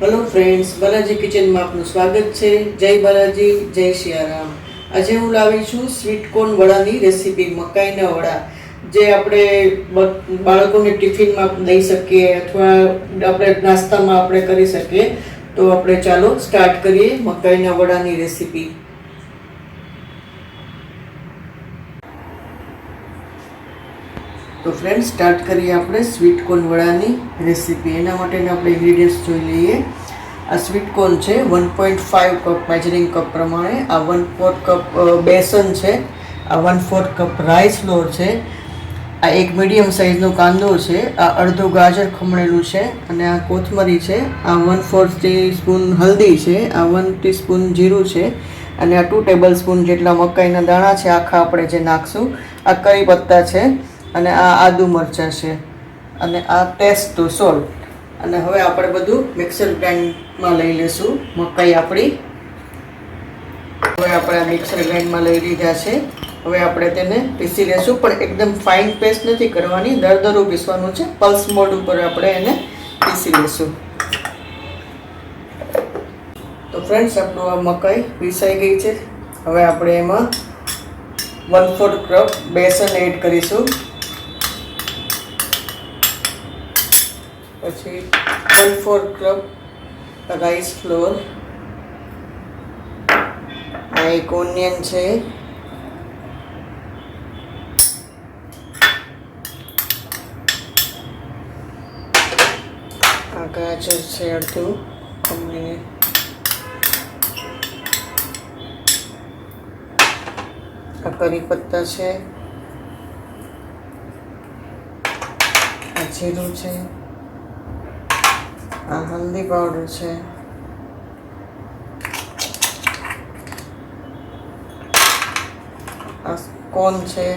Hello friends, Balaji kitchen में आपનું સ્વાગત છે। જય બાલાજી, જય સિયારામ। આજે હું લાવી છું સ્વીટ કોર્ન વડાની રેસીપી, મકાઈના વડા, જે આપણે બાળકોને ટિફિનમાં દઈ શકીએ અથવા આપણે નાસ્તામાં આપણે કરી શકીએ। તો આપણે ચાલો સ્ટાર્ટ કરીએ મકાઈના વડાની રેસીપી। तो फ्रेंड्स स्टार्ट करिए આપણે સ્વીટ કોર્ન વડાની રેસીપી। એના માટેના આપણે ઇન્ગ્રેડિયન્ટ્સ જોઈ લઈએ। આ સ્વીટ કોર્ન છે 1.5 કપ મેજરિંગ કપ પ્રમાણે। આ 1/4 કપ બેસન છે। આ 1/4 કપ રાઈસ ફ્લોર છે। આ એક મીડિયમ સાઇઝનો કાંદો છે। આ અડધો ગાજર ખમણેલું છે અને આ કોથમરી છે। આ 1/4 ટીસ્પૂન હલ્દી છે। આ 1 ટીસ્પૂન જીરું છે અને આ 2 ટેબલસ્પૂન જેટલા મકાઈના દાણા છે, આખા આપણે જે નાખશું। આ કરી પત્તા છે અને આ આદુ મરચાં છે અને આ ટેસ્ટ ટુ સોલ્ટ। અને હવે આપણે બધું મિક્સર ગ્રાઇન્ડમાં લઈ લેશું મકાઈ આપણી। હવે આપણે આ મિક્સર ગ્રાઇન્ડમાં લઈ લીધા છે। હવે આપણે તેને પીસી લેશું, પણ એકદમ ફાઇન પેસ્ટ નથી કરવાની, દરદરું પીસવાનું છે। પલ્સ મોડ ઉપર આપણે એને પીસી લેશું। તો ફ્રેન્ડ્સ, આપણું આ મકાઈ પીસાઈ ગઈ છે। હવે આપણે એમાં 1/4 કપ બેસન એડ કરીશું। પછી 1/4 કપ રાઈસ ફ્લોર। આ એક ઓનિયન છે। આ ગાજર છે અડધું ખમણીને। આ કરી પત્તા છે। આ જીરું છે। આ હલ્દી પાવડર છે। આ કોર્ન છે,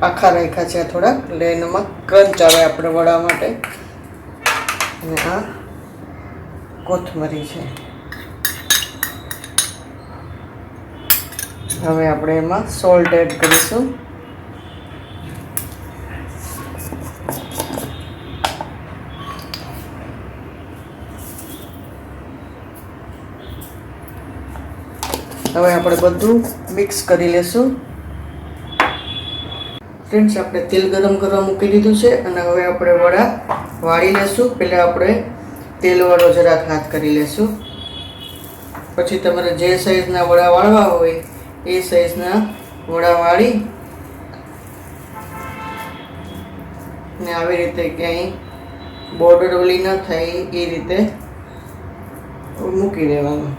આખા રાખ્યા છે થોડાક, એટલે એનામાં ક્રંચ આવે આપણે વડા માટે। અને આ કોથમરી છે। હવે આપણે એમાં સોલ્ટ એડ કરીશું। હવે આપણે બધું મિક્સ કરી લેશું। ફ્રેન્ડ્સ, આપણે તેલ ગરમ કરવા મૂકી દીધું છે અને હવે આપણે વડા વાળી લેશું। પહેલાં આપણે તેલવાળો જરાક હાથ કરી લેશું। પછી તમારે જે સાઈઝના વડા વાળવા હોય એ સાઈઝના વડા વાળી ને આવી રીતે ક્યાંય બોર્ડર ઓલી ન થાય એ રીતે મૂકી દેવાનું।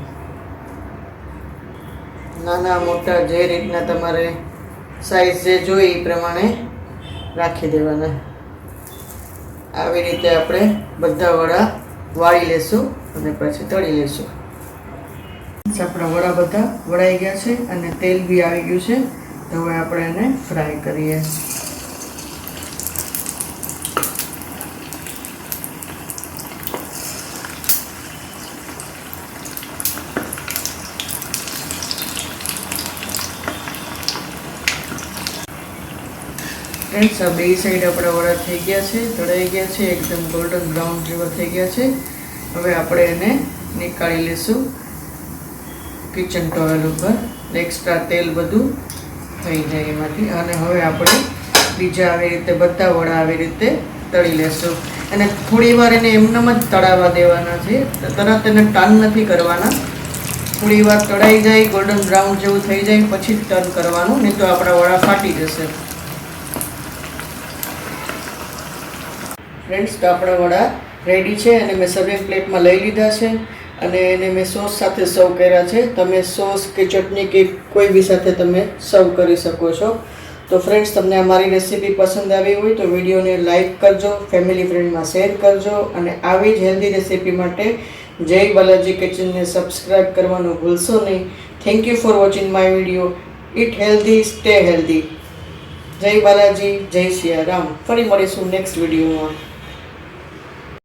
નાના મોટા જે રીતના તમારે સાઈઝ જે જોઈએ એ પ્રમાણે રાખી દેવાના। આવી રીતે આપણે બધા વડા વાળી લેશું અને પછી તળી લેશું। આપણા વડા બધા વળાઈ ગયા છે અને તેલ બી આવી ગયું છે। તો હવે આપણે એને ફ્રાય કરીએ। ફ્રેન્ડ્સ, આ બે સાઈડ આપણા વડા થઈ ગયા છે, તળાઈ ગયા છે, એકદમ ગોલ્ડન બ્રાઉન જેવા થઈ ગયા છે। હવે આપણે એને નીકાળી લઈશું કિચન ટોવેલ ઉપર, એક્સ્ટ્રા તેલ બધું થઈ જાય એમાંથી। અને હવે આપણે બીજા આવી રીતે બધા વડા આવી રીતે તળી લેશું। અને થોડી વાર એને એમનેમ જ તળાવવા દેવાના છે, તરત એને ટર્ન નથી કરવાના। થોડી વાર તળાઈ જાય, ગોલ્ડન બ્રાઉન જેવું થઈ જાય પછી જ ટર્ન કરવાનું, નહીં તો આપણા વડા ફાટી જશે। ફ્રેન્ડ્સ, તો આપણા વડા રેડી છે અને મેં સર્વિંગ પ્લેટમાં લઈ લીધા છે અને એને મેં સોસ સાથે સર્વ કર્યા છે। તમે સોસ કે ચટણી કે કોઈ બી સાથે તમે સર્વ કરી શકો છો। તો ફ્રેન્ડ્સ, તમને અમારી રેસીપી પસંદ આવી હોય તો વિડીયોને લાઇક કરજો, ફેમિલી ફ્રેન્ડમાં શેર કરજો અને આવી જ હેલ્ધી રેસીપી માટે જય બાલાજી કિચનને સબસ્ક્રાઈબ કરવાનું ભૂલશો નહીં। Thank you for watching my video. Eat healthy, stay healthy. જય બાલાજી, જય સિયારામ। ફરી મળીશું નેક્સ્ટ વિડીયોમાં।